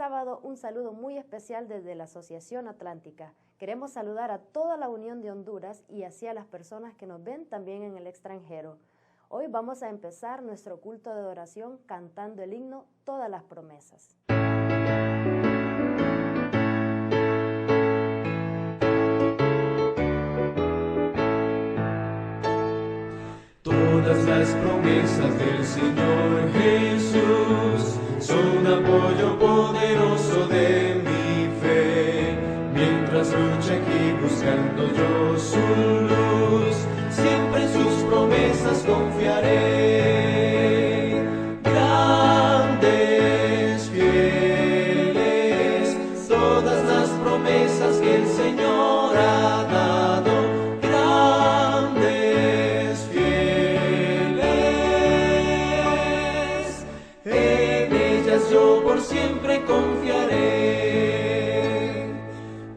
sábado un saludo muy especial desde la Asociación Atlántica. Queremos saludar a toda la Unión de Honduras y así a las personas que nos ven también en el extranjero. Hoy vamos a empezar nuestro culto de oración cantando el himno Todas las Promesas. Todas las promesas del Señor Jesús son apoyo poderoso de mi fe. Mientras lucho aquí buscando yo su luz, siempre en sus promesas confiaré. Grandes, fieles, todas las promesas que el Señor ha dado. Yo por siempre confiaré.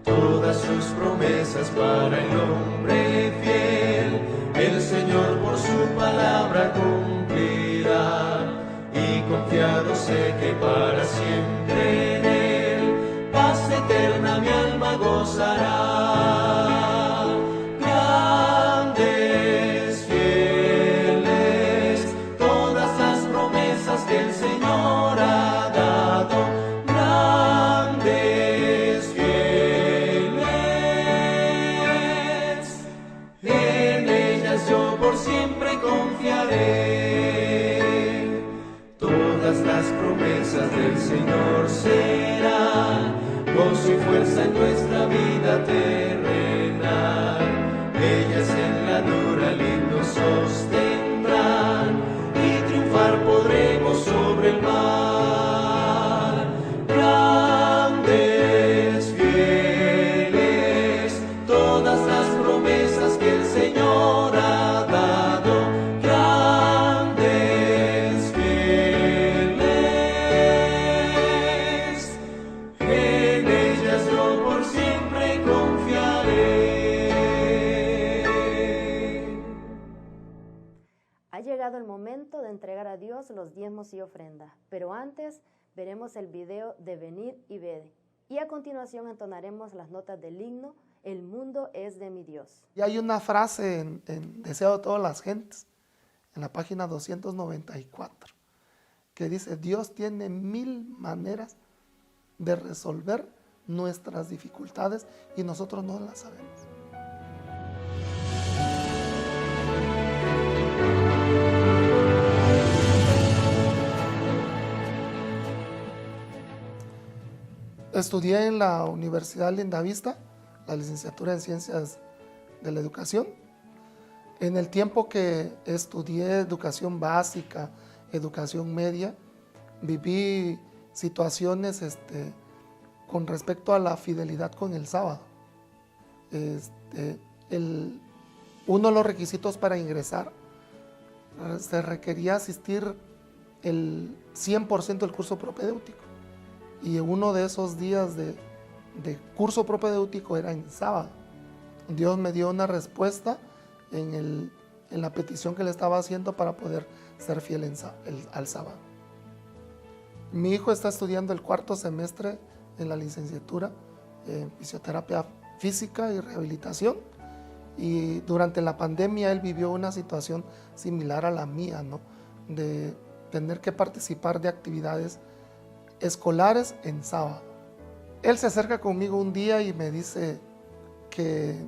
Todas sus promesas para el hombre fiel, el Señor por su palabra cumplirá. Y confiado sé que para siempre en Él, paz eterna mi alma gozará. Grandes, fieles, todas las promesas que el Señor ha confiaré. Todas las promesas del Señor serán gozo y fuerza en nuestra vida terrenal. Ellas en la dura lid nos sostendrán y triunfar podremos sobre el mal. Grandes, fieles, todas las promesas que el Señor ha dado. Ha llegado el momento de entregar a Dios los diezmos y ofrendas, pero antes veremos el video de Venid y Ved. Y a continuación entonaremos las notas del himno El mundo es de mi Dios. Y hay una frase en Deseo de todas las gentes, en la página 294, que dice: Dios tiene 1000 maneras de resolver nuestras dificultades y nosotros no las sabemos. Estudié en la Universidad Lindavista, la licenciatura en Ciencias de la Educación. En el tiempo que estudié educación básica, educación media, viví situaciones con respecto a la fidelidad con el sábado. Uno de los requisitos para ingresar, se requería asistir el 100% del curso propedéutico. Y uno de esos días de curso propedéutico era en sábado. Dios me dio una respuesta en la petición que le estaba haciendo para poder ser fiel al sábado. Mi hijo está estudiando el 4º semestre en la licenciatura en fisioterapia física y rehabilitación. Y durante la pandemia él vivió una situación similar a la mía, ¿no? De tener que participar de actividades escolares en sábado. Él se acerca conmigo un día y me dice que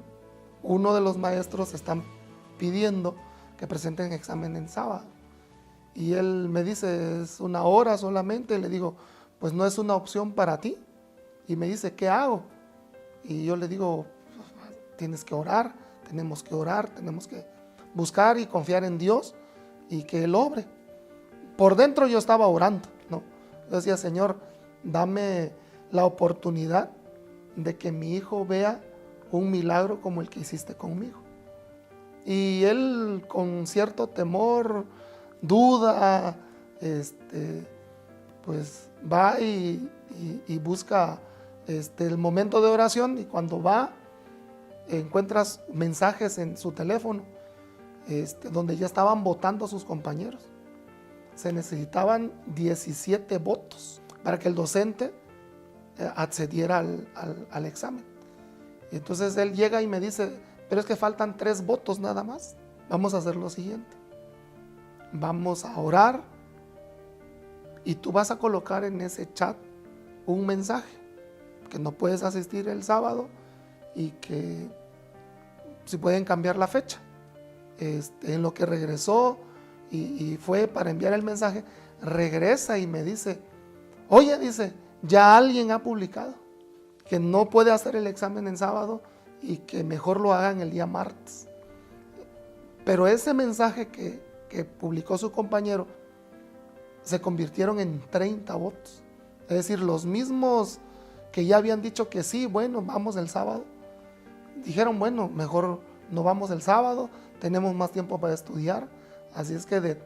uno de los maestros están pidiendo que presenten examen en sábado. Y él me dice, es 1 hora solamente. Y le digo, pues no es una opción para ti. Y me dice, ¿qué hago? Y yo le digo, tienes que orar, tenemos que buscar y confiar en Dios y que Él obre. Por dentro yo estaba orando, ¿no? Yo decía, Señor, dame la oportunidad de que mi hijo vea un milagro como el que hiciste conmigo. Y él, con cierto temor, duda, pues va y busca el momento de oración, y cuando va encuentras mensajes en su teléfono donde ya estaban votando a sus compañeros. Se necesitaban 17 votos para que el docente accediera al examen. Y entonces él llega y me dice, pero es que faltan 3 votos nada más. Vamos a hacer lo siguiente. Vamos a orar y tú vas a colocar en ese chat un mensaje que no puedes asistir el sábado y que si pueden cambiar la fecha. En lo que regresó y fue para enviar el mensaje, regresa y me dice, oye, dice, ya alguien ha publicado que no puede hacer el examen en sábado y que mejor lo hagan el día martes. Pero ese mensaje que publicó su compañero se convirtieron en 30 votos. Es decir, los mismos que ya habían dicho que sí, bueno, vamos el sábado, dijeron, bueno, mejor no vamos el sábado, tenemos más tiempo para estudiar. Así es que de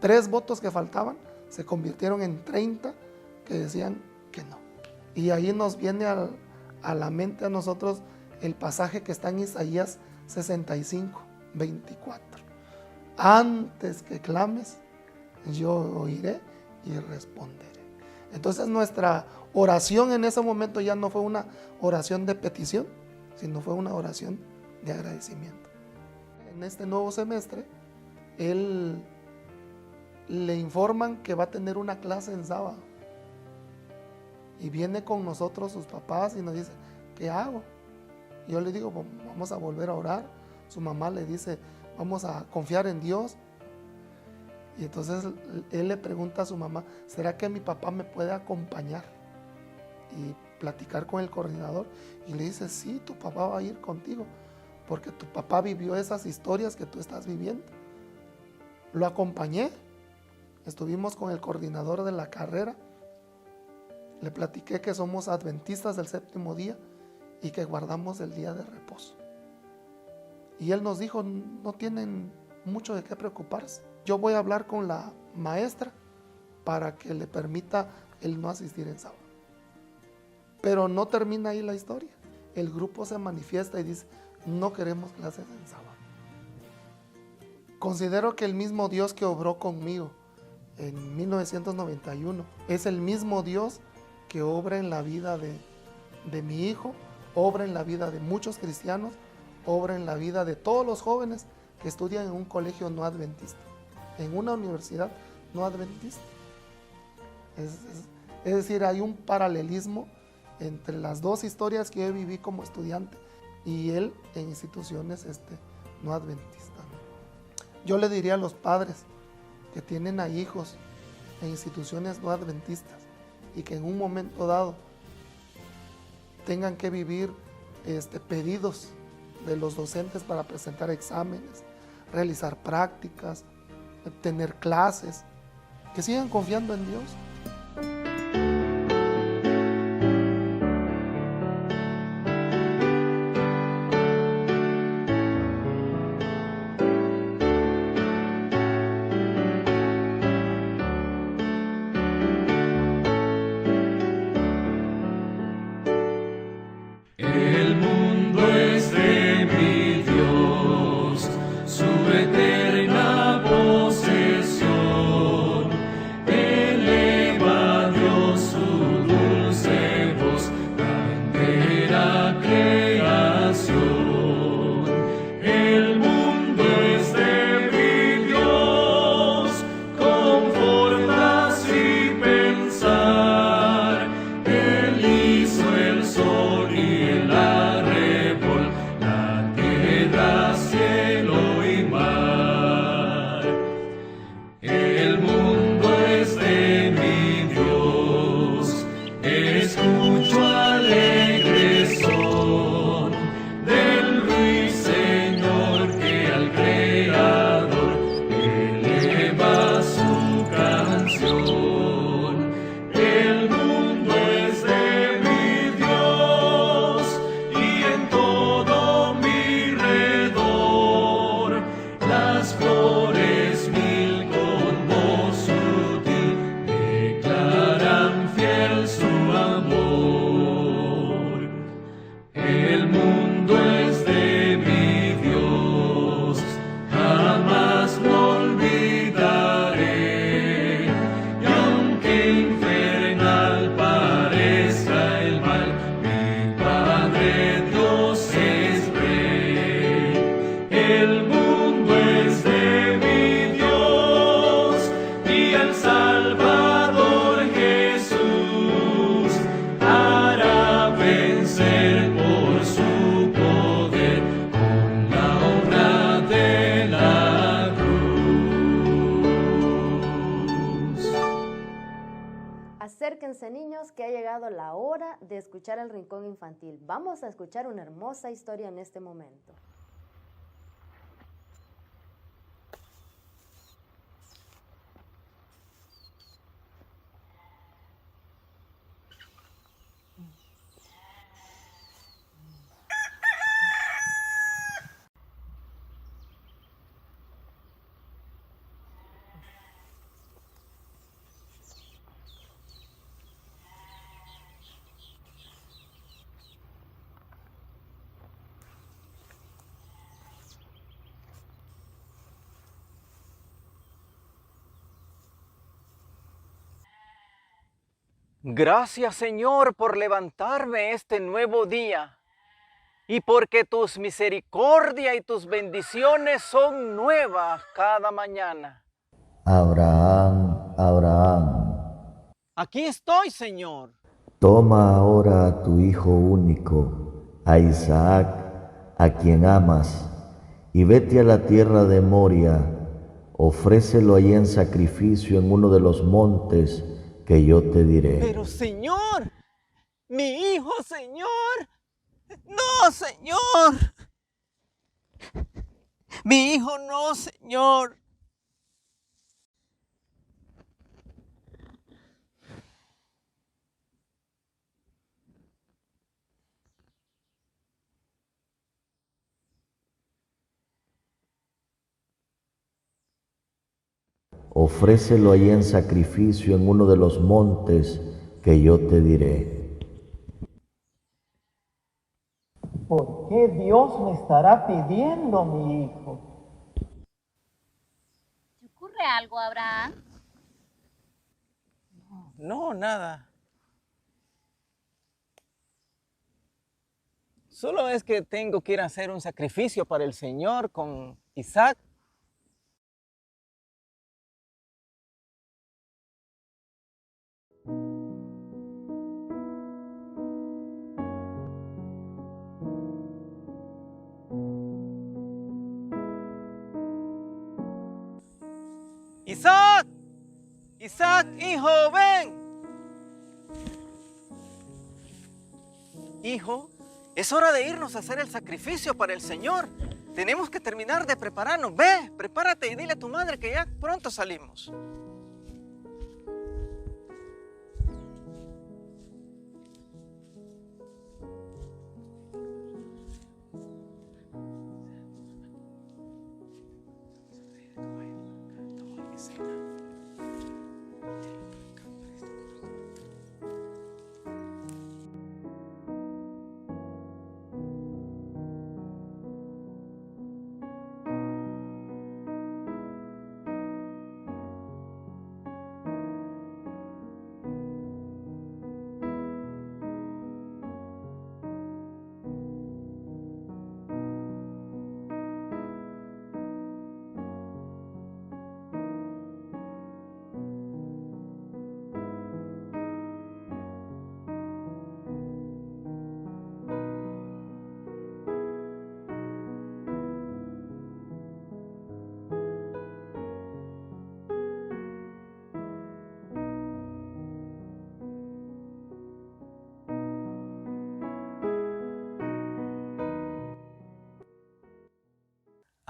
3 votos que faltaban, se convirtieron en 30 que decían que no. Y ahí nos viene a la mente a nosotros el pasaje que está en Isaías 65, 24. Antes que clames, yo oiré y responderé. Entonces nuestra oración en ese momento ya no fue una oración de petición, sino fue una oración de agradecimiento. En este nuevo semestre, él le informan que va a tener una clase en sábado. Y viene con nosotros sus papás y nos dice, ¿qué hago? Y yo le digo, vamos a volver a orar. Su mamá le dice, vamos a confiar en Dios. Y entonces él le pregunta a su mamá, ¿será que mi papá me puede acompañar y platicar con el coordinador? Y le dice, sí, tu papá va a ir contigo, porque tu papá vivió esas historias que tú estás viviendo. Lo acompañé, estuvimos con el coordinador de la carrera, le platiqué que somos adventistas del 7º día y que guardamos el día de reposo. Y él nos dijo, no tienen mucho de qué preocuparse. Yo voy a hablar con la maestra para que le permita el no asistir en sábado. Pero no termina ahí la historia. El grupo se manifiesta y dice, no queremos clases en sábado. Considero que el mismo Dios que obró conmigo en 1991 es el mismo Dios que obra en la vida de mi hijo, obra en la vida de muchos cristianos, obra en la vida de todos los jóvenes que estudian en un colegio no adventista, en una universidad no adventista. Es decir, hay un paralelismo entre las dos historias que yo viví como estudiante y él en instituciones no adventistas. Yo le diría a los padres que tienen a hijos en instituciones no adventistas y que en un momento dado tengan que vivir pedidos de los docentes para presentar exámenes, realizar prácticas, tener clases, que sigan confiando en Dios. El mundo es de mi Dios, su eterna posesión. Él Acérquense niños, que ha llegado la hora de escuchar el Rincón Infantil. Vamos a escuchar una hermosa historia en este momento. Gracias, Señor, por levantarme este nuevo día y porque tus misericordia y tus bendiciones son nuevas cada mañana. Abraham, Abraham, Aquí estoy, Señor. toma ahora a tu hijo único, a Isaac, a quien amas, y vete a la tierra de Moria, ofrécelo allí en sacrificio en uno de los montes que yo te diré. Pero, Señor, mi hijo, Señor. No, Señor. Mi hijo no, Señor. Ofrécelo allí en sacrificio en uno de los montes que yo te diré. ¿Por qué Dios me estará pidiendo mi hijo? ¿Te ocurre algo, Abraham? No, nada. Solo es que tengo que ir a hacer un sacrificio para el Señor con Isaac. Isaac, Isaac, hijo, ven. Hijo, es hora de irnos a hacer el sacrificio para el Señor. Tenemos que terminar de prepararnos. Ve, prepárate y dile a tu madre que ya pronto salimos.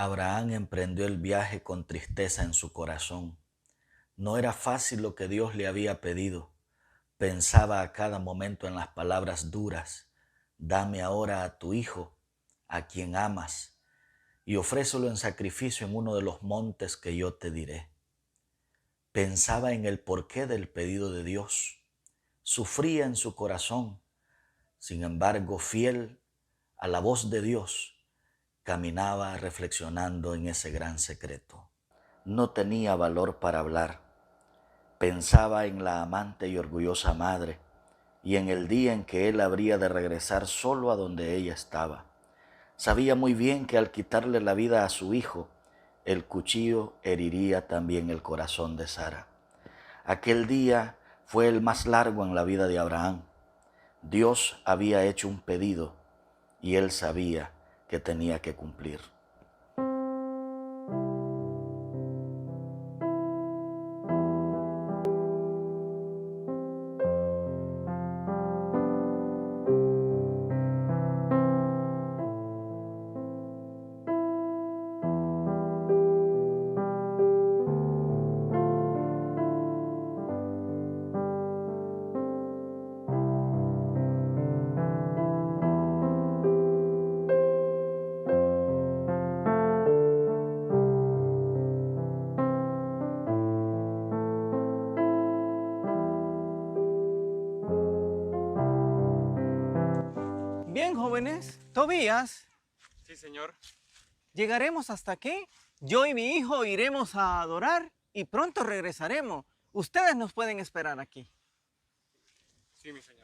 Abraham emprendió el viaje con tristeza en su corazón. No era fácil lo que Dios le había pedido. Pensaba a cada momento en las palabras duras: dame ahora a tu hijo, a quien amas, y ofrécelo en sacrificio en uno de los montes que yo te diré. Pensaba en el porqué del pedido de Dios. Sufría en su corazón. Sin embargo, fiel a la voz de Dios, caminaba reflexionando en ese gran secreto. No tenía valor para hablar. Pensaba en la amante y orgullosa madre y en el día en que él habría de regresar solo a donde ella estaba. Sabía muy bien que al quitarle la vida a su hijo, el cuchillo heriría también el corazón de Sara. Aquel día fue el más largo en la vida de Abraham. Dios había hecho un pedido y él sabía que tenía que cumplir. Bien, jóvenes. Tobías. Sí, señor. Llegaremos hasta aquí. Yo y mi hijo iremos a adorar y pronto regresaremos. Ustedes nos pueden esperar aquí. Sí, mi señor.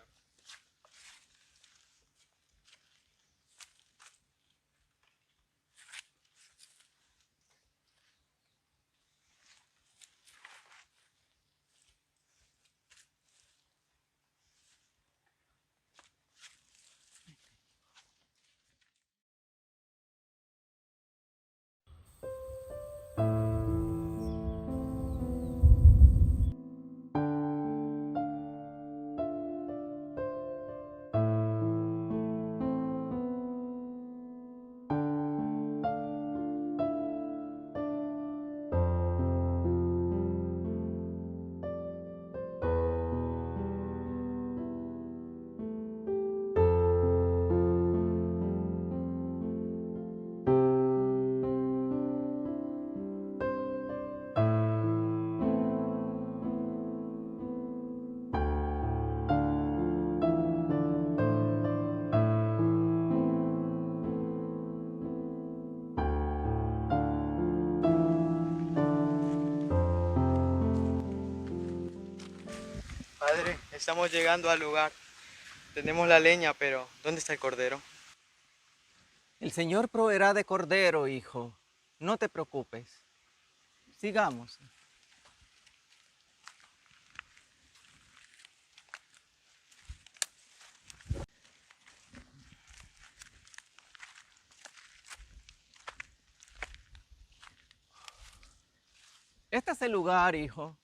Padre, estamos llegando al lugar. Tenemos la leña, pero ¿dónde está el cordero? El Señor proveerá de cordero, hijo. No te preocupes. Sigamos. Este es el lugar, hijo.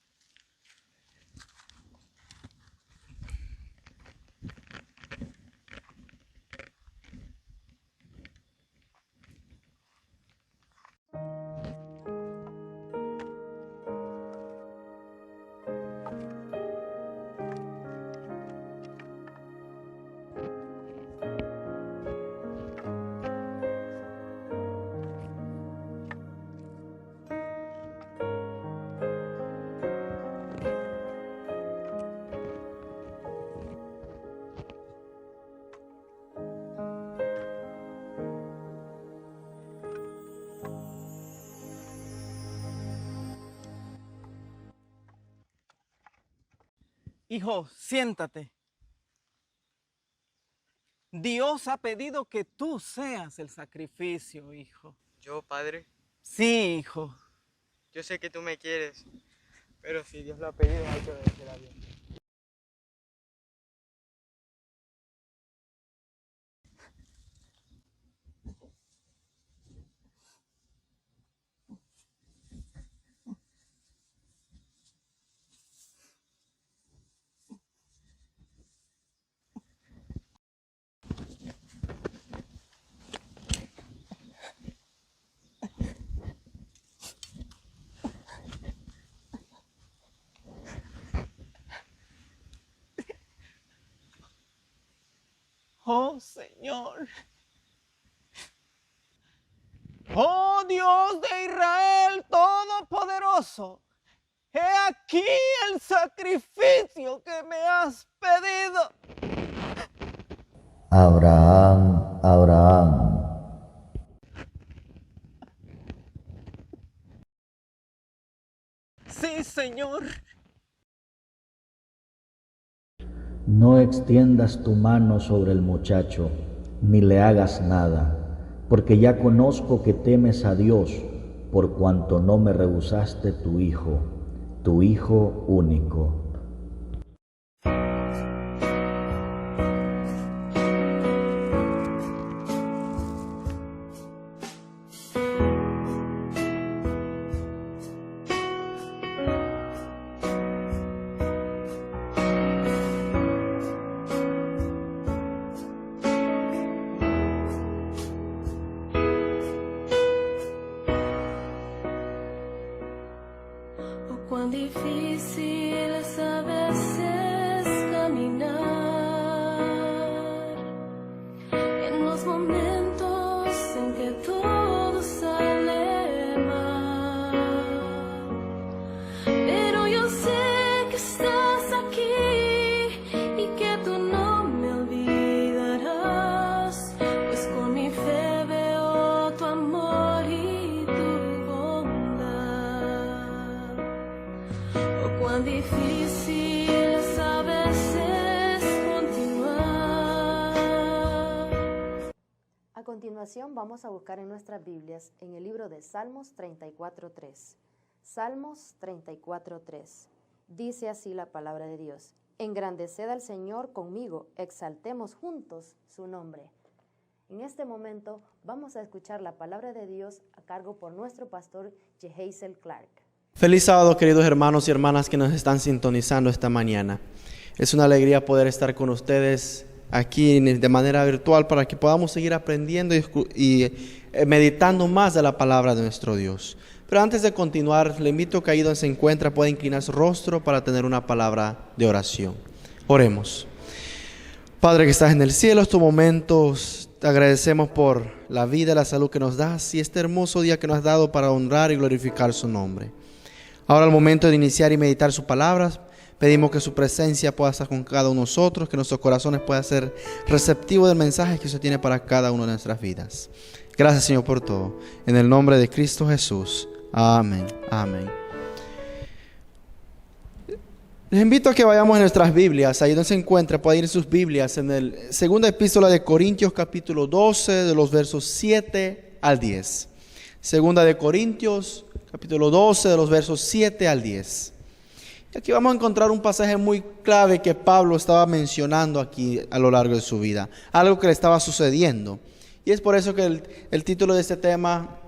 Hijo, siéntate. Dios ha pedido que tú seas el sacrificio, hijo. ¿Yo, padre? Sí, hijo. Yo sé que tú me quieres, pero si Dios lo ha pedido, hay que obedecer a Dios. Oh, Señor. Oh, Dios de Israel Todopoderoso. He aquí el sacrificio que me has pedido. Abraham, Abraham. Sí, Señor. No extiendas tu mano sobre el muchacho, ni le hagas nada, porque ya conozco que temes a Dios, por cuanto no me rehusaste tu hijo único. Cuán difícil es a veces caminar en los momentos en que todo sale mal, pero yo sé que estás aquí y que tú no me olvidarás. Oh, cuán difícil es a veces continuar. A continuación vamos a buscar en nuestras Biblias en el libro de Salmos 34:3. Salmos 34:3. Dice así la palabra de Dios: engrandeced al Señor conmigo, exaltemos juntos su nombre. En este momento vamos a escuchar la palabra de Dios a cargo por nuestro pastor Jehazel Clark. Feliz sábado, queridos hermanos y hermanas que nos están sintonizando esta mañana. Es una alegría poder estar con ustedes aquí de manera virtual para que podamos seguir aprendiendo y meditando más de la palabra de nuestro Dios. Pero antes de continuar, le invito a que ahí donde se encuentra pueda inclinar su rostro para tener una palabra de oración. Oremos. Padre que estás en el cielo, estos momentos te agradecemos por la vida y la salud que nos das y este hermoso día que nos has dado para honrar y glorificar su nombre. Ahora, al momento de iniciar y meditar sus palabras, pedimos que su presencia pueda estar con cada uno de nosotros, que nuestros corazones puedan ser receptivos del mensaje que se tiene para cada una de nuestras vidas. Gracias, Señor, por todo. En el nombre de Cristo Jesús. Amén. Amén. Les invito a que vayamos en nuestras Biblias, ahí donde se encuentra, puede ir en sus Biblias, en el segunda epístola de Corintios, capítulo 12, de los versos 7 al 10. Segunda de Corintios, capítulo 12, de los versos 7 al 10. Y aquí vamos a encontrar un pasaje muy clave que Pablo estaba mencionando aquí a lo largo de su vida, algo que le estaba sucediendo. Y es por eso que el título de este tema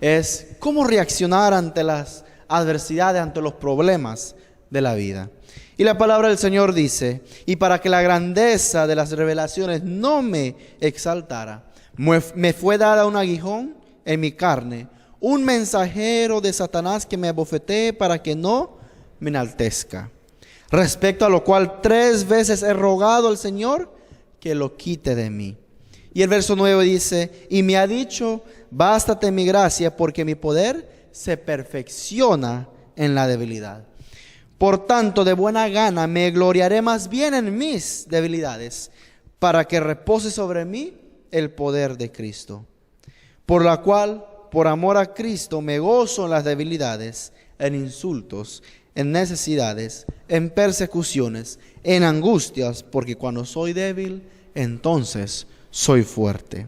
es ¿cómo reaccionar ante las adversidades, ante los problemas de la vida? Y la palabra del Señor dice: y para que la grandeza de las revelaciones no me exaltara, me fue dada un aguijón en mi carne, un mensajero de Satanás que me abofetee para que no me enaltezca. Respecto a lo cual 3 veces he rogado al Señor que lo quite de mí. Y el verso 9 dice: y me ha dicho, bástate mi gracia, porque mi poder se perfecciona en la debilidad. Por tanto, de buena gana me gloriaré más bien en mis debilidades, para que repose sobre mí el poder de Cristo. Por la cual, por amor a Cristo, me gozo en las debilidades, en insultos, en necesidades, en persecuciones, en angustias, porque cuando soy débil, entonces soy fuerte.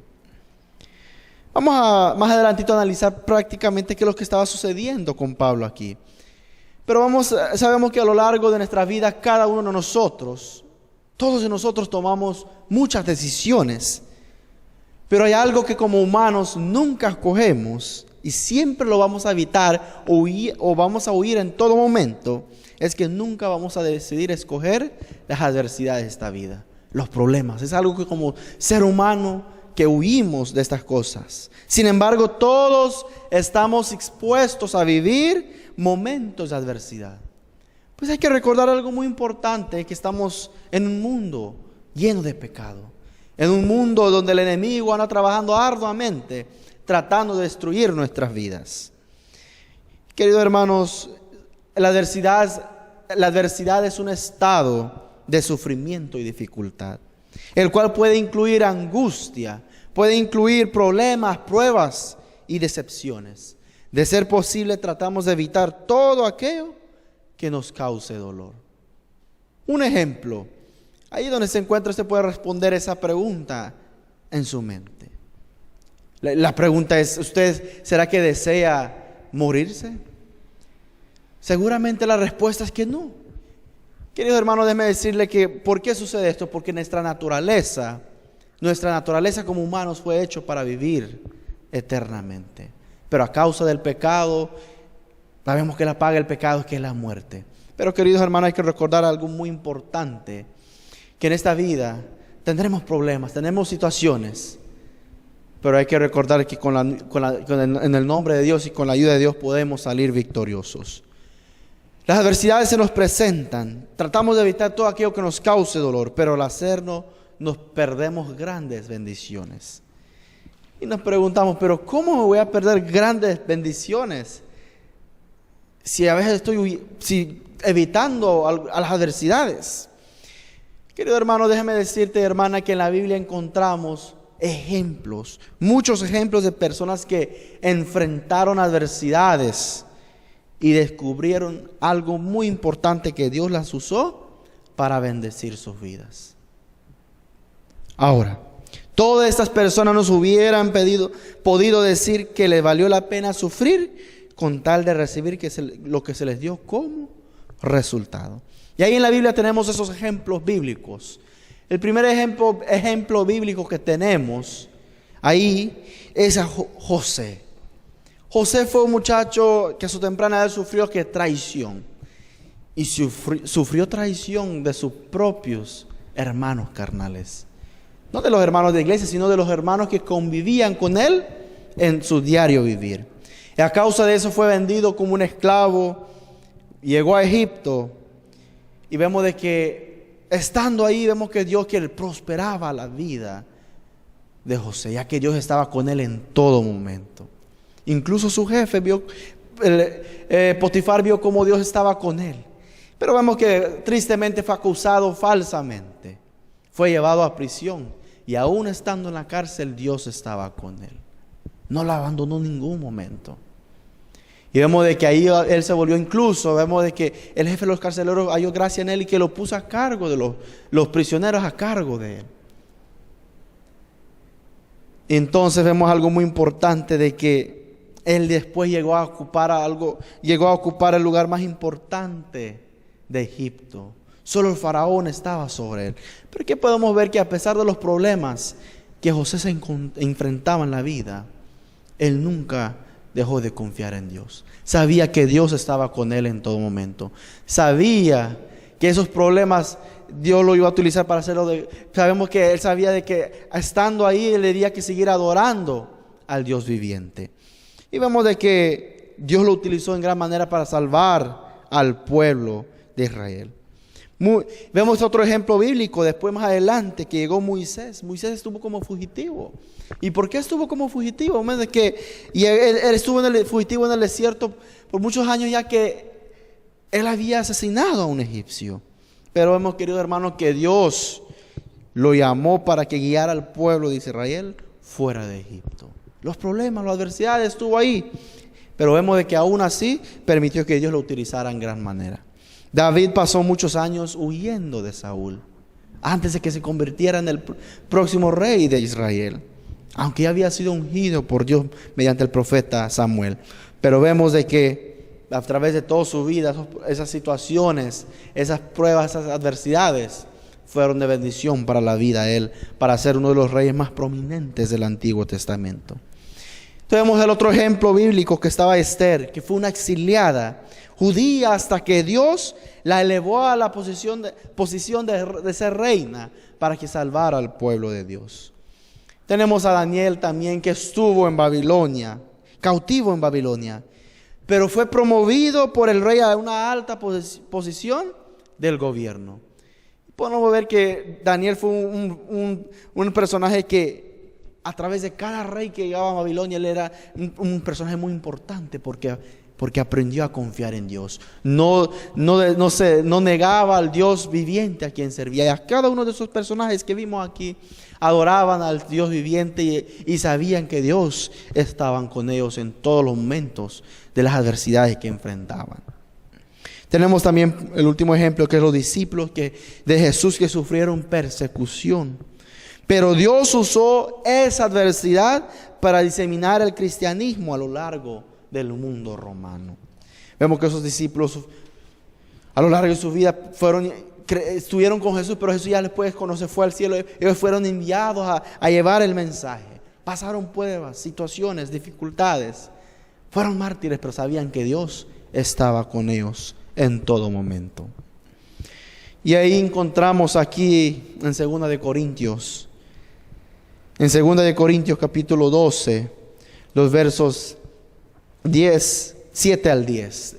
Vamos a más adelantito a analizar prácticamente qué es lo que estaba sucediendo con Pablo aquí. Pero sabemos que a lo largo de nuestra vida, cada uno de nosotros, todos de nosotros tomamos muchas decisiones. Pero hay algo que como humanos nunca escogemos y siempre lo vamos a evitar o vamos a huir en todo momento. Es que nunca vamos a decidir escoger las adversidades de esta vida, los problemas. Es algo que como ser humano que huimos de estas cosas. Sin embargo, todos estamos expuestos a vivir momentos de adversidad. Pues hay que recordar algo muy importante, que estamos en un mundo lleno de pecado, en un mundo donde el enemigo anda trabajando arduamente, tratando de destruir nuestras vidas. Queridos hermanos, la adversidad es un estado de sufrimiento y dificultad, el cual puede incluir angustia, puede incluir problemas, pruebas y decepciones. De ser posible, tratamos de evitar todo aquello que nos cause dolor. Un ejemplo, ahí donde se encuentra, usted puede responder esa pregunta en su mente. La pregunta es: ¿usted será que desea morirse? Seguramente la respuesta es que no. Queridos hermanos, déjeme decirle que ¿por qué sucede esto? Porque nuestra naturaleza como humanos fue hecho para vivir eternamente. Pero a causa del pecado, sabemos que la paga del pecado es que es la muerte. Pero queridos hermanos, hay que recordar algo muy importante, que en esta vida tendremos problemas, tendremos situaciones, pero hay que recordar que en el nombre de Dios y con la ayuda de Dios podemos salir victoriosos. Las adversidades se nos presentan, tratamos de evitar todo aquello que nos cause dolor, pero al hacerlo nos perdemos grandes bendiciones. Y nos preguntamos, pero ¿cómo me voy a perder grandes bendiciones si a veces estoy evitando a las adversidades? Querido hermano, déjeme decirte, hermana, que en la Biblia encontramos muchos ejemplos de personas que enfrentaron adversidades y descubrieron algo muy importante, que Dios las usó para bendecir sus vidas. Ahora, todas estas personas nos hubieran podido decir que les valió la pena sufrir con tal de recibir lo que se les dio como resultado. Y ahí en la Biblia tenemos esos ejemplos bíblicos. El primer ejemplo bíblico que tenemos ahí es a José. José fue un muchacho que a su temprana edad sufrió traición. Y sufrió traición de sus propios hermanos carnales. No de los hermanos de iglesia, sino de los hermanos que convivían con él en su diario vivir. Y a causa de eso fue vendido como un esclavo. Llegó a Egipto. Y vemos de que estando ahí, vemos que Dios prosperaba la vida de José, ya que Dios estaba con él en todo momento. Incluso su jefe Potifar vio cómo Dios estaba con él. Pero vemos que tristemente fue acusado falsamente. Fue llevado a prisión. Y aún estando en la cárcel, Dios estaba con él. No lo abandonó en ningún momento. Y vemos de que ahí él se volvió, incluso vemos de que el jefe de los carceleros halló gracia en él y que lo puso a cargo de los prisioneros, a cargo de él. Entonces vemos algo muy importante, de que él después llegó a ocupar el lugar más importante de Egipto. Solo el faraón estaba sobre él. Pero que podemos ver que a pesar de los problemas que José se enfrentaba en la vida, él nunca dejó de confiar en Dios. Sabía que Dios estaba con él en todo momento. Sabía que esos problemas Dios lo iba a utilizar para hacerlo. Sabemos que él sabía de que estando ahí él tenía que seguir adorando al Dios viviente. Y vemos de que Dios lo utilizó en gran manera para salvar al pueblo de Israel. Vemos otro ejemplo bíblico después más adelante, que llegó Moisés. Moisés estuvo como fugitivo. ¿Y por qué estuvo como fugitivo? Él estuvo fugitivo en el desierto por muchos años, ya que él había asesinado a un egipcio. Pero hemos, querido hermano, que Dios lo llamó para que guiara al pueblo de Israel fuera de Egipto. Los problemas, las adversidades estuvo ahí, pero vemos de que aún así permitió que Dios lo utilizara en gran manera. David pasó muchos años huyendo de Saúl antes de que se convirtiera en el próximo rey de Israel, aunque ya había sido ungido por Dios mediante el profeta Samuel. Pero vemos de que a través de toda su vida, esas situaciones, esas pruebas, esas adversidades fueron de bendición para la vida de él, para ser uno de los reyes más prominentes del Antiguo Testamento. Entonces vemos el otro ejemplo bíblico, que estaba Esther, que fue una exiliada judía hasta que Dios la elevó a la posición de ser reina para que salvara al pueblo de Dios. Tenemos a Daniel también, que estuvo en Babilonia, cautivo en Babilonia, pero fue promovido por el rey a una alta posición del gobierno. Podemos ver que Daniel fue un personaje que a través de cada rey que llegaba a Babilonia, él era un personaje muy importante porque aprendió a confiar en Dios. No negaba al Dios viviente a quien servía. Y a cada uno de esos personajes que vimos aquí adoraban al Dios viviente y sabían que Dios estaba con ellos en todos los momentos de las adversidades que enfrentaban. Tenemos también el último ejemplo, que es los discípulos de Jesús, que sufrieron persecución. Pero Dios usó esa adversidad para diseminar el cristianismo a lo largo del mundo romano. Vemos que esos discípulos a lo largo de su vida estuvieron con Jesús, pero Jesús ya después, cuando se fue al cielo, ellos fueron enviados a llevar el mensaje. Pasaron pruebas, situaciones, dificultades. Fueron mártires, pero sabían que Dios estaba con ellos en todo momento. Y ahí encontramos aquí en 2 de Corintios. En 2 de Corintios capítulo 12, los versos 7 al 10,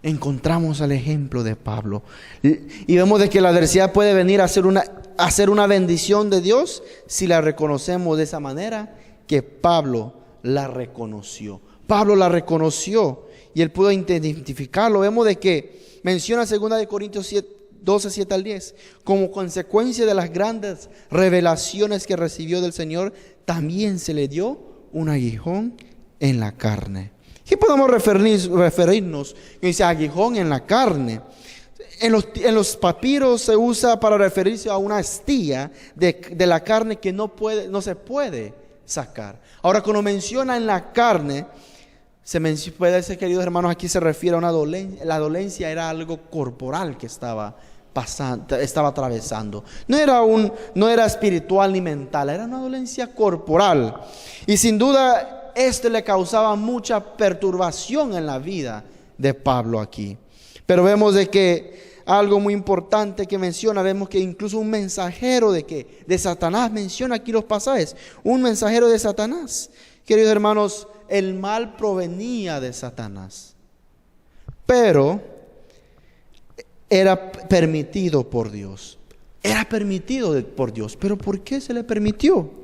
encontramos el ejemplo de Pablo. Y vemos de que la adversidad puede venir a ser una bendición de Dios si la reconocemos de esa manera que Pablo la reconoció. Pablo la reconoció y él pudo identificarlo. Vemos de que menciona 2 de Corintios 12, 7 al 10. Como consecuencia de las grandes revelaciones que recibió del Señor, también se le dio un aguijón en la carne. Aquí podemos referirnos, que dice aguijón en la carne. En los papiros se usa para referirse a una astilla de la carne que no se puede sacar. Ahora, cuando menciona en la carne, puede ser, queridos hermanos, aquí se refiere a una dolencia. La dolencia era algo corporal que estaba atravesando. No era espiritual ni mental, era una dolencia corporal. Y sin duda, esto le causaba mucha perturbación en la vida de Pablo aquí. Pero vemos de que algo muy importante que menciona, vemos que incluso un mensajero de Satanás menciona aquí los pasajes, un mensajero de Satanás. Queridos hermanos, el mal provenía de Satanás, pero era permitido por Dios. Era permitido por Dios, pero ¿por qué se le permitió?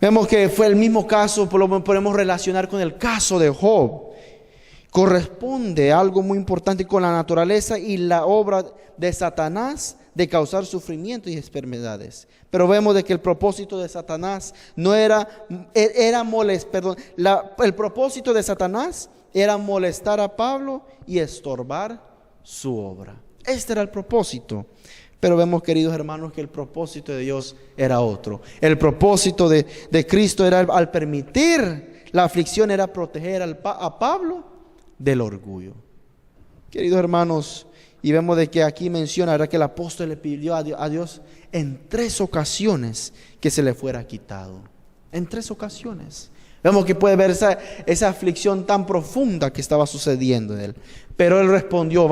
Vemos que fue el mismo caso, lo podemos relacionar con el caso de Job. Corresponde algo muy importante con la naturaleza y la obra de Satanás de causar sufrimiento y enfermedades. Pero vemos de que el propósito de Satanás el propósito de Satanás era molestar a Pablo y estorbar su obra. Este era el propósito. Pero vemos, queridos hermanos, que el propósito de Dios era otro. El propósito de Cristo era, al permitir la aflicción, era proteger a Pablo del orgullo. Queridos hermanos, y vemos de que aquí menciona, ¿verdad?, que el apóstol le pidió a Dios en 3 ocasiones que se le fuera quitado. En 3 ocasiones. Vemos que puede ver esa aflicción tan profunda que estaba sucediendo en él. Pero él respondió,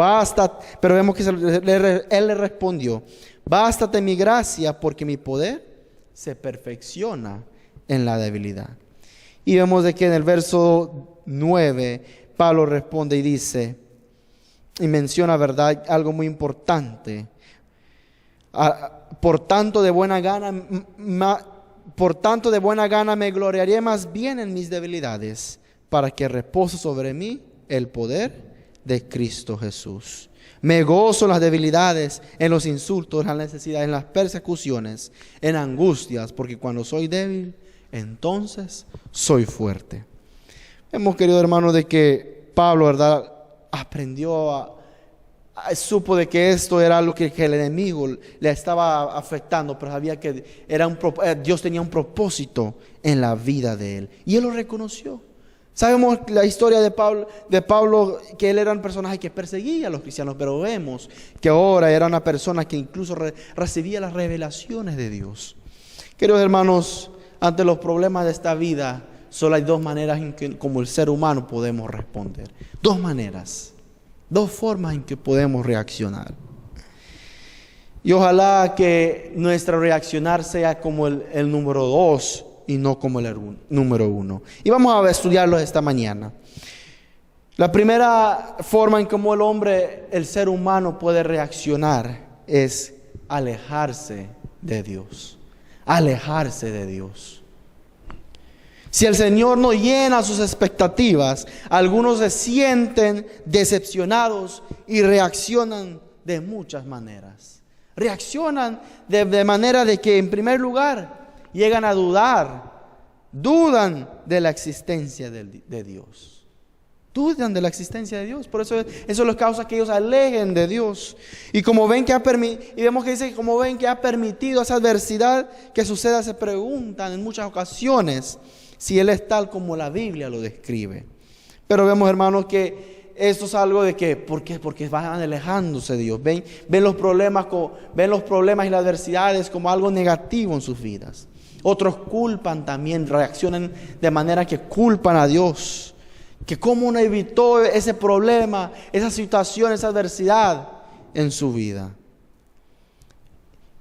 pero vemos que él le respondió, bástate mi gracia, porque mi poder se perfecciona en la debilidad. Y vemos de que en el verso 9, Pablo responde y dice, y menciona, ¿verdad?, algo muy importante. Por tanto de buena gana me gloriaré más bien en mis debilidades, para que repose sobre mí el poder de Cristo Jesús. Me gozo en las debilidades, en los insultos, en las necesidades, en las persecuciones, en angustias, porque cuando soy débil, entonces soy fuerte. Hemos querido, hermanos, de que Pablo, ¿verdad?, supo de que esto era algo que el enemigo le estaba afectando, pero sabía que Dios tenía un propósito en la vida de él, y él lo reconoció. Sabemos la historia de Pablo, que él era un personaje que perseguía a los cristianos, pero vemos que ahora era una persona que incluso recibía las revelaciones de Dios. Queridos hermanos, ante los problemas de esta vida, solo hay 2 maneras en que como el ser humano podemos responder. 2 maneras, 2 formas en que podemos reaccionar. Y ojalá que nuestra reaccionar sea como el número 2 y no como el número 1. Y vamos a estudiarlo esta mañana. La primera forma en cómo el ser humano puede reaccionar es alejarse de Dios. Alejarse de Dios. Si el Señor no llena sus expectativas, algunos se sienten decepcionados y reaccionan de muchas maneras. Reaccionan de manera de que, en primer lugar, llegan a dudan de la existencia de Dios. Dudan de la existencia de Dios. Por eso les causa que ellos alejen de Dios. Y como ven que vemos que dice, como ven que ha permitido esa adversidad que suceda, se preguntan en muchas ocasiones si Él es tal como la Biblia lo describe. Pero vemos, hermanos, que esto es algo de que, ¿por qué? Porque van alejándose de Dios. Ven los problemas y las adversidades como algo negativo en sus vidas. Otros culpan también, reaccionan de manera que culpan a Dios. Que cómo no evitó ese problema, esa situación, esa adversidad en su vida.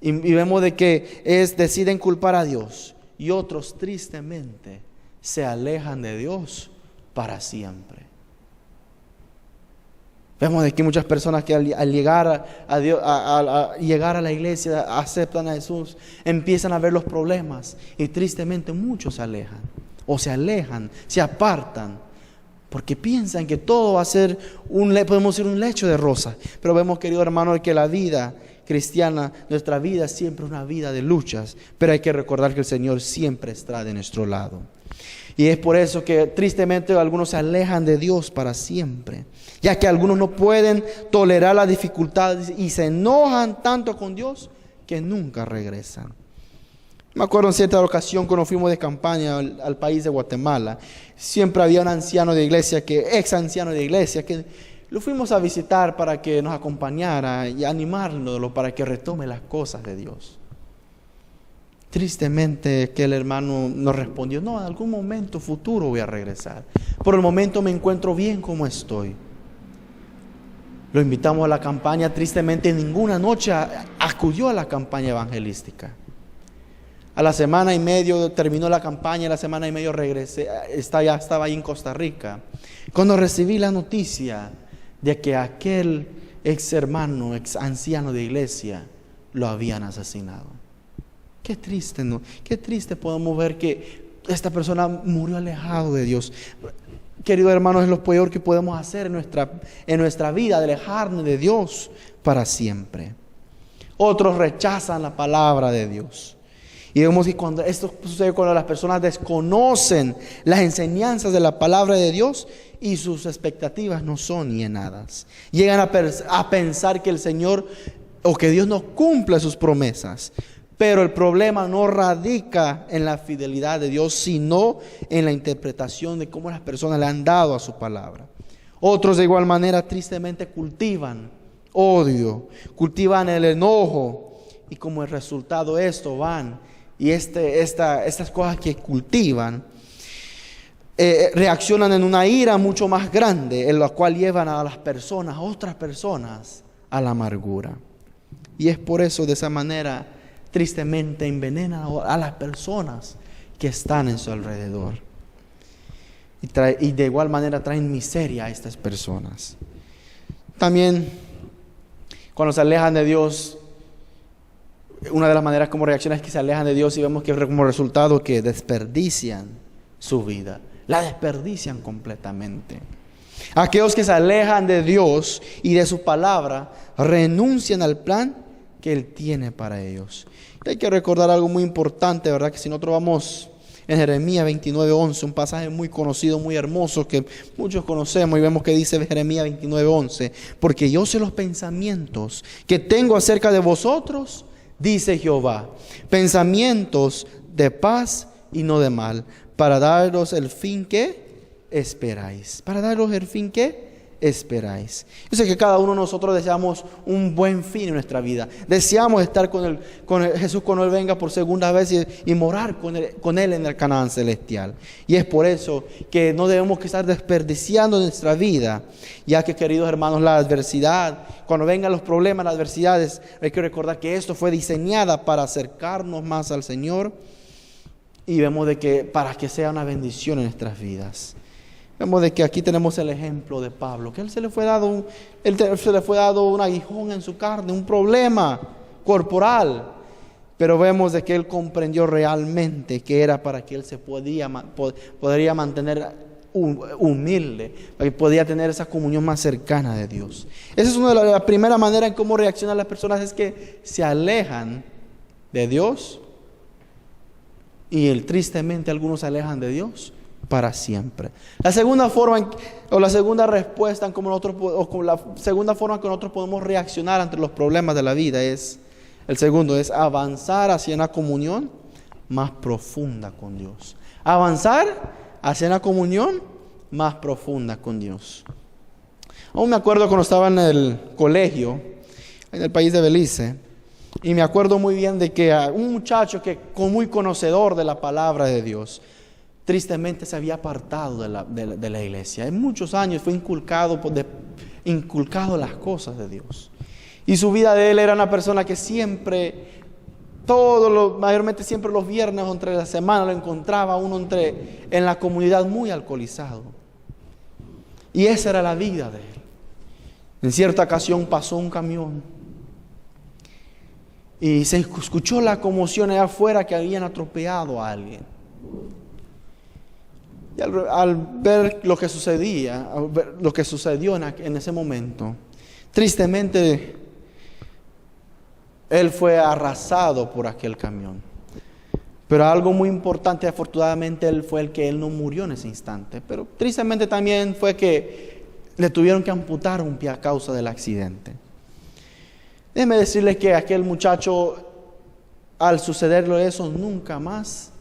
Y vemos de que deciden culpar a Dios. Y otros tristemente se alejan de Dios para siempre. Vemos de que muchas personas que al llegar a Dios, llegar a la iglesia, aceptan a Jesús, empiezan a ver los problemas y tristemente muchos se alejan o se alejan, se apartan, porque piensan que todo va a ser podemos decir un lecho de rosas. Pero vemos, querido hermano, que la vida cristiana, nuestra vida siempre es una vida de luchas, pero hay que recordar que el Señor siempre está de nuestro lado. Y es por eso que tristemente algunos se alejan de Dios para siempre, ya que algunos no pueden tolerar las dificultades y se enojan tanto con Dios que nunca regresan. Me acuerdo en cierta ocasión cuando fuimos de campaña al país de Guatemala, siempre había un anciano de iglesia, ex anciano de iglesia, que lo fuimos a visitar para que nos acompañara y animarlo para que retome las cosas de Dios. Tristemente aquel hermano nos respondió: no, en algún momento futuro voy a regresar. Por el momento me encuentro bien como estoy. Lo invitamos a la campaña. Tristemente ninguna noche acudió a la campaña evangelística. A la semana y medio terminó la campaña, a la semana y medio regresé, ya estaba ahí en Costa Rica, cuando recibí la noticia de que aquel ex hermano, ex anciano de iglesia, lo habían asesinado. Qué triste, ¿no? Qué triste podemos ver que esta persona murió alejado de Dios. Queridos hermanos, es lo peor que podemos hacer en nuestra vida, de alejarnos de Dios para siempre. Otros rechazan la palabra de Dios. Y vemos que cuando esto sucede, cuando las personas desconocen las enseñanzas de la palabra de Dios y sus expectativas no son llenadas. Llegan a pensar que el Señor o que Dios no cumple sus promesas. Pero el problema no radica en la fidelidad de Dios, sino en la interpretación de cómo las personas le han dado a su palabra. Otros de igual manera tristemente cultivan odio, cultivan el enojo, y como el resultado de esto van y estas cosas que cultivan reaccionan en una ira mucho más grande, en la cual llevan a las personas, a otras personas, a la amargura. Y es por eso, de esa manera, tristemente envenenan a las personas que están en su alrededor. Y de igual manera traen miseria a estas personas. También, cuando se alejan de Dios, una de las maneras como reaccionan es que se alejan de Dios y vemos que como resultado que desperdician su vida. La desperdician completamente. Aquellos que se alejan de Dios y de su palabra renuncian al plan que Él tiene para ellos. Y hay que recordar algo muy importante, ¿verdad? Que si nosotros vamos en Jeremías 29:11, un pasaje muy conocido, muy hermoso, que muchos conocemos, y vemos que dice Jeremías 29:11: porque yo sé los pensamientos que tengo acerca de vosotros, dice Jehová, pensamientos de paz y no de mal, para daros el fin que esperáis. Para daros el fin que esperáis. Yo sé que cada uno de nosotros deseamos un buen fin en nuestra vida. Deseamos estar con Jesús cuando Él venga por segunda vez y morar con Él en el Canaán celestial. Y es por eso que no debemos estar desperdiciando nuestra vida, ya que, queridos hermanos, la adversidad, cuando vengan los problemas, las adversidades, hay que recordar que esto fue diseñada para acercarnos más al Señor, y vemos de que para que sea una bendición en nuestras vidas. Vemos de que aquí tenemos el ejemplo de Pablo, que él se le fue dado un aguijón en su carne, un problema corporal, pero vemos de que él comprendió realmente que era para que él se podría mantener humilde, para que podía tener esa comunión más cercana de Dios. Esa es una de las primeras maneras en cómo reaccionan las personas, es que se alejan de Dios, y tristemente algunos se alejan de Dios para siempre. La segunda forma, o la segunda respuesta, la segunda forma que nosotros podemos reaccionar ante los problemas de la vida es avanzar hacia una comunión más profunda con Dios. Avanzar hacia una comunión más profunda con Dios. Aún me acuerdo cuando estaba en el colegio, en el país de Belice, y me acuerdo muy bien de que un muchacho que muy conocedor de la palabra de Dios, tristemente se había apartado de la iglesia. En muchos años fue inculcado las cosas de Dios. Y su vida de él era una persona que mayormente siempre los viernes o entre la semana lo encontraba uno en la comunidad muy alcoholizado. Y esa era la vida de él. En cierta ocasión pasó un camión y se escuchó la conmoción allá afuera que habían atropellado a alguien. Y al ver lo que sucedía, lo que sucedió en ese momento, tristemente él fue arrasado por aquel camión. Pero algo muy importante, afortunadamente, él no murió en ese instante. Pero tristemente también fue que le tuvieron que amputar un pie a causa del accidente. Déjeme decirles que aquel muchacho, al sucederle eso, nunca más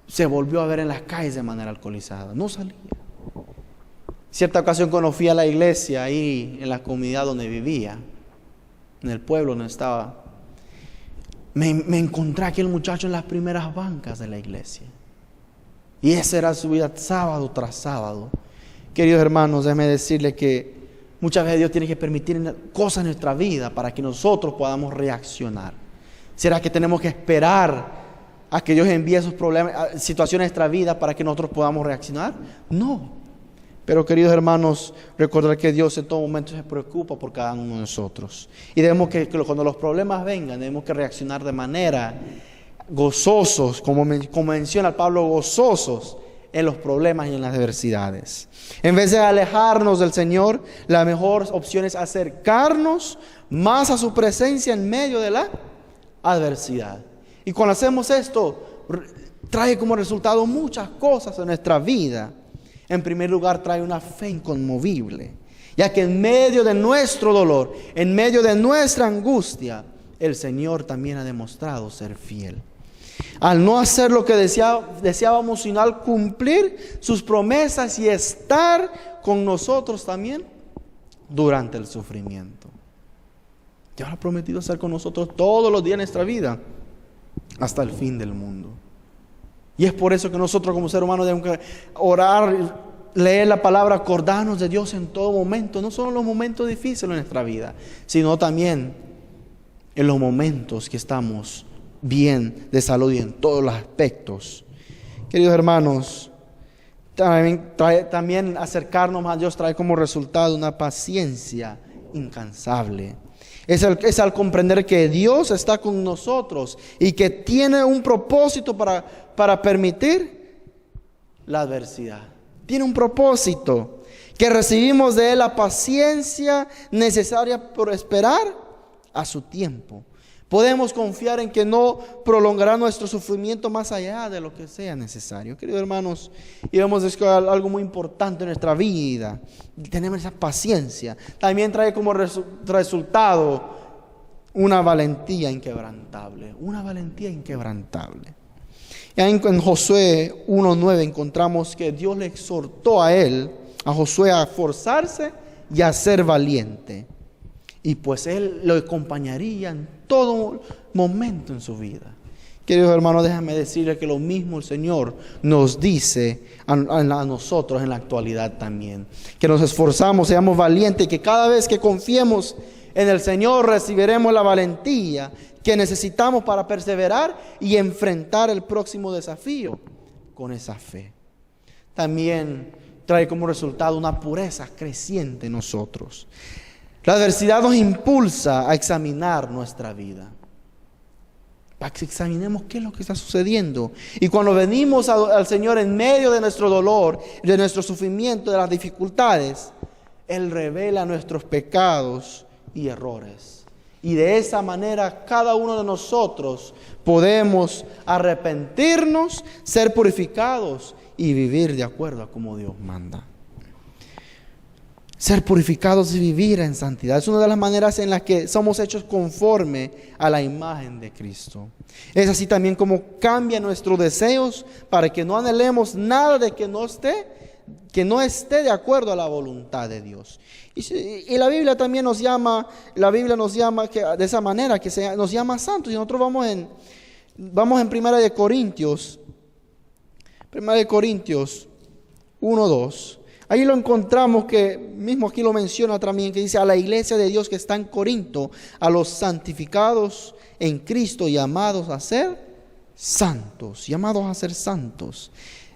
se volvió a ver en las calles de manera alcoholizada. No salía. Cierta ocasión cuando fui a la iglesia, ahí en la comunidad donde vivía, en el pueblo donde estaba, me encontré a aquel muchacho en las primeras bancas de la iglesia. Y esa era su vida sábado tras sábado. Queridos hermanos, déjenme decirles que muchas veces Dios tiene que permitir cosas en nuestra vida para que nosotros podamos reaccionar. ¿Será que tenemos que esperar a que Dios envíe esos problemas, situaciones en nuestra vida para que nosotros podamos reaccionar? No. Pero queridos hermanos, recordar que Dios en todo momento se preocupa por cada uno de nosotros. Y debemos que cuando los problemas vengan, debemos que reaccionar de manera gozosos, como menciona Pablo, gozosos en los problemas y en las adversidades. En vez de alejarnos del Señor, la mejor opción es acercarnos más a su presencia en medio de la adversidad. Y cuando hacemos esto, trae como resultado muchas cosas en nuestra vida. En primer lugar, trae una fe inconmovible, ya que en medio de nuestro dolor, en medio de nuestra angustia, el Señor también ha demostrado ser fiel. Al no hacer lo que deseábamos, sino al cumplir sus promesas y estar con nosotros también durante el sufrimiento. Dios ha prometido estar con nosotros todos los días de nuestra vida, hasta el fin del mundo. Y es por eso que nosotros como seres humanos debemos orar, leer la palabra, acordarnos de Dios en todo momento, no solo en los momentos difíciles de nuestra vida, sino también en los momentos que estamos bien de salud y en todos los aspectos. Queridos hermanos, también acercarnos a Dios trae como resultado una paciencia incansable. Es al comprender que Dios está con nosotros y que tiene un propósito para permitir la adversidad. Tiene un propósito, que recibimos de Él la paciencia necesaria por esperar a su tiempo. Podemos confiar en que no prolongará nuestro sufrimiento más allá de lo que sea necesario. Queridos hermanos, y vemos algo muy importante en nuestra vida. Tenemos esa paciencia. También trae como resultado una valentía inquebrantable. Una valentía inquebrantable. En Josué 1:9 encontramos que Dios le exhortó a Josué, a esforzarse y a ser valiente. Y pues Él lo acompañaría en todo momento en su vida. Queridos hermanos, déjame decirles que lo mismo el Señor nos dice a nosotros en la actualidad también. Que nos esforzamos, seamos valientes, y que cada vez que confiemos en el Señor recibiremos la valentía que necesitamos para perseverar y enfrentar el próximo desafío con esa fe. También trae como resultado una pureza creciente en nosotros. La adversidad nos impulsa a examinar nuestra vida, para que examinemos qué es lo que está sucediendo. Y cuando venimos al Señor en medio de nuestro dolor, de nuestro sufrimiento, de las dificultades, Él revela nuestros pecados y errores. Y de esa manera cada uno de nosotros podemos arrepentirnos, ser purificados y vivir de acuerdo a como Dios manda. Ser purificados y vivir en santidad es una de las maneras en las que somos hechos conforme a la imagen de Cristo. Es así también como cambia nuestros deseos para que no anhelemos nada de que no esté de acuerdo a la voluntad de Dios. Y la Biblia también nos llama de esa manera, nos llama santos. Y nosotros vamos en 1 Corintios 1:2. Ahí lo encontramos, que mismo aquí lo menciona también, que dice: a la iglesia de Dios que está en Corinto, a los santificados en Cristo, llamados a ser santos.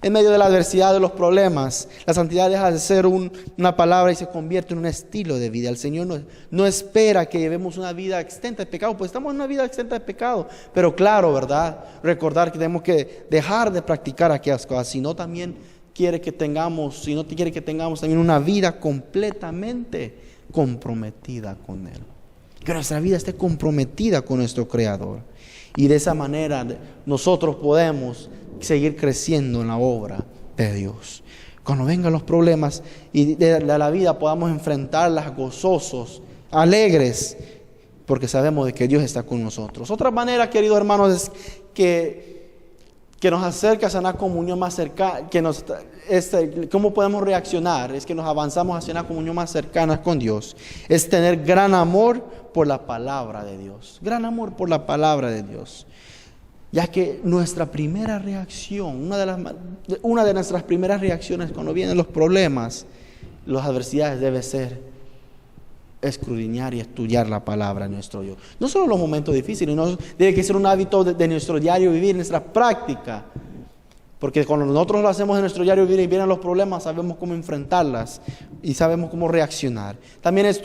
En medio de la adversidad, de los problemas, la santidad deja de ser una palabra y se convierte en un estilo de vida. El Señor no espera que llevemos una vida exenta de pecado, pues estamos en una vida exenta de pecado. Pero claro, ¿verdad? Recordar que tenemos que dejar de practicar aquellas cosas, sino también quiere que tengamos también una vida completamente comprometida con Él. que nuestra vida esté comprometida con nuestro Creador. Y de esa manera nosotros podemos seguir creciendo en la obra de Dios. Cuando vengan los problemas y de la vida podamos enfrentarlas gozosos, alegres, porque sabemos de que Dios está con nosotros. Otra manera, queridos hermanos, es que nos acerca a una comunión más cercana, ¿cómo podemos reaccionar? Es que nos avanzamos hacia una comunión más cercana con Dios. Es tener gran amor por la palabra de Dios. Gran amor por la palabra de Dios. Ya que nuestra primera reacción, una de nuestras primeras reacciones cuando vienen los problemas, las adversidades, debe ser escudriñar y estudiar la palabra en nuestro yo. No solo en los momentos difíciles, no, debe que ser un hábito de nuestro diario vivir, nuestra práctica. Porque cuando nosotros lo hacemos en nuestro diario vivir y vienen los problemas, sabemos cómo enfrentarlas y sabemos cómo reaccionar. También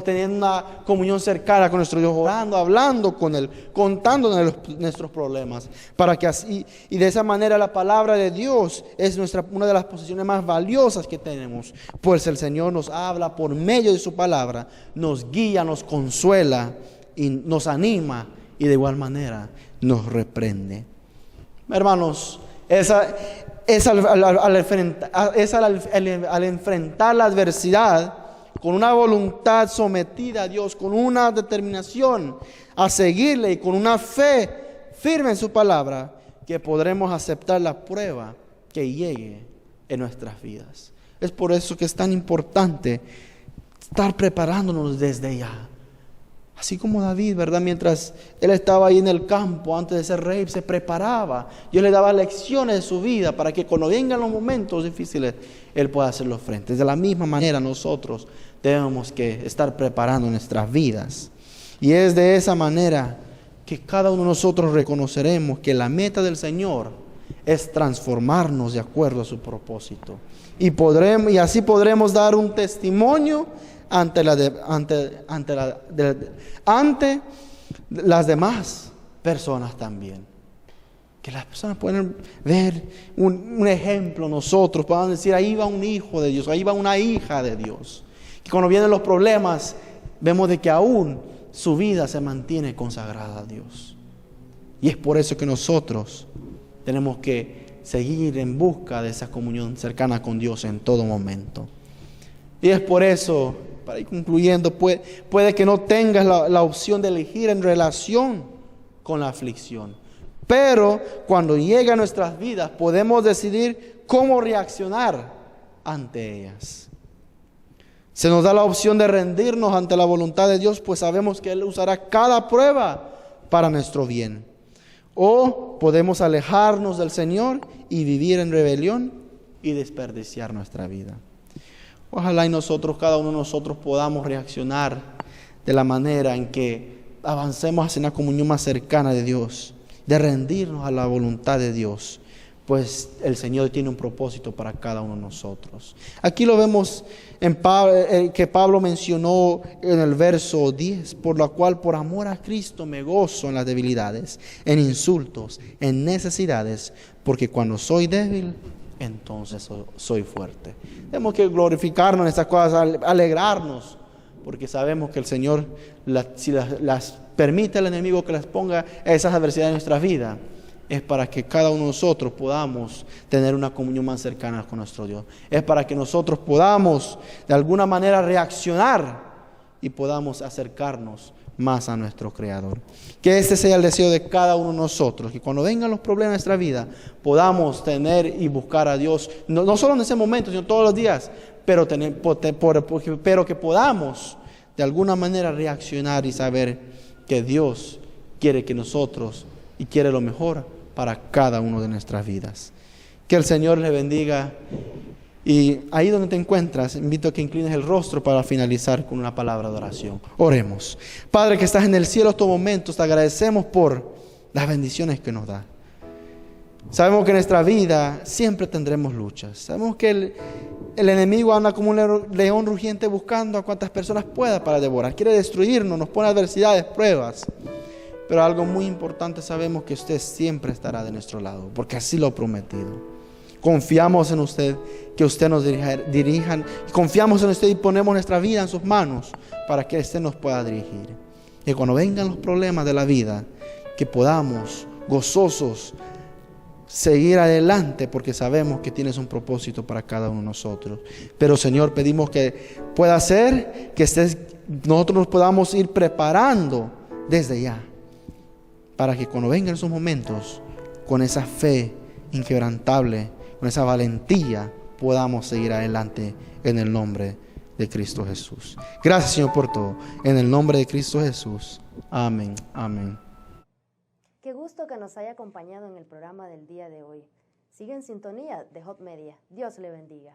teniendo una comunión cercana con nuestro Dios, orando, hablando con Él, contándonos nuestros problemas. Para que así, y de esa manera la palabra de Dios es una de las posiciones más valiosas que tenemos. Pues el Señor nos habla por medio de su palabra, nos guía, nos consuela y nos anima y de igual manera nos reprende. Hermanos, al enfrentar la adversidad con una voluntad sometida a Dios, con una determinación a seguirle y con una fe firme en su palabra, que podremos aceptar la prueba que llegue en nuestras vidas. Es por eso que es tan importante estar preparándonos desde ya. Así como David, ¿verdad? Mientras él estaba ahí en el campo, antes de ser rey, se preparaba. Dios le daba lecciones de su vida para que cuando vengan los momentos difíciles, él pueda hacerlos frente. De la misma manera nosotros tenemos que estar preparando nuestras vidas. Y es de esa manera que cada uno de nosotros reconoceremos que la meta del Señor es transformarnos de acuerdo a su propósito. Y así podremos dar un testimonio ante las demás personas también. Que las personas puedan ver un ejemplo nosotros, puedan decir, ahí va un hijo de Dios, ahí va una hija de Dios. Que cuando vienen los problemas, vemos de que aún su vida se mantiene consagrada a Dios. Y es por eso que nosotros tenemos que seguir en busca de esa comunión cercana con Dios en todo momento. Y es por eso, para ir concluyendo, puede que no tengas la opción de elegir en relación con la aflicción. Pero cuando llega a nuestras vidas, podemos decidir cómo reaccionar ante ellas. Se nos da la opción de rendirnos ante la voluntad de Dios, pues sabemos que Él usará cada prueba para nuestro bien. O podemos alejarnos del Señor y vivir en rebelión y desperdiciar nuestra vida. Ojalá y nosotros, cada uno de nosotros, podamos reaccionar de la manera en que avancemos hacia una comunión más cercana de Dios, de rendirnos a la voluntad de Dios, pues el Señor tiene un propósito para cada uno de nosotros. Aquí lo vemos que Pablo mencionó en el verso 10, por lo cual por amor a Cristo me gozo en las debilidades, en insultos, en necesidades, porque cuando soy débil, entonces soy fuerte. Tenemos que glorificarnos en estas cosas, alegrarnos, porque sabemos que el Señor, si las permite el enemigo que las ponga esas adversidades en nuestras vidas, es para que cada uno de nosotros podamos tener una comunión más cercana con nuestro Dios. Es para que nosotros podamos de alguna manera reaccionar y podamos acercarnos más a nuestro Creador. Que este sea el deseo de cada uno de nosotros, que cuando vengan los problemas de nuestra vida podamos tener y buscar a Dios, no solo en ese momento, sino todos los días, pero que podamos de alguna manera reaccionar y saber que Dios quiere que nosotros y quiere lo mejor para cada uno de nuestras vidas. Que el Señor le bendiga. Y ahí donde te encuentras, invito a que inclines el rostro para finalizar con una palabra de oración. Oremos. Padre que estás en el cielo, estos momentos te agradecemos por las bendiciones que nos da. Sabemos que en nuestra vida siempre tendremos luchas. Sabemos que el enemigo anda como un león rugiente buscando a cuantas personas pueda para devorar. Quiere destruirnos, nos pone adversidades, pruebas. Pero algo muy importante, sabemos que usted siempre estará de nuestro lado, porque así lo ha prometido. Confiamos en usted, que usted nos dirija. Confiamos en usted y ponemos nuestra vida en sus manos para que usted nos pueda dirigir. Que cuando vengan los problemas de la vida, que podamos, gozosos, seguir adelante porque sabemos que tienes un propósito para cada uno de nosotros. Pero Señor, pedimos que pueda ser que nosotros nos podamos ir preparando desde ya, para que cuando vengan esos momentos, con esa fe inquebrantable, con esa valentía, podamos seguir adelante en el nombre de Cristo Jesús. Gracias, Señor, por todo. En el nombre de Cristo Jesús. Amén. Amén. Qué gusto que nos haya acompañado en el programa del día de hoy. Sigue en sintonía de Hot Media. Dios le bendiga.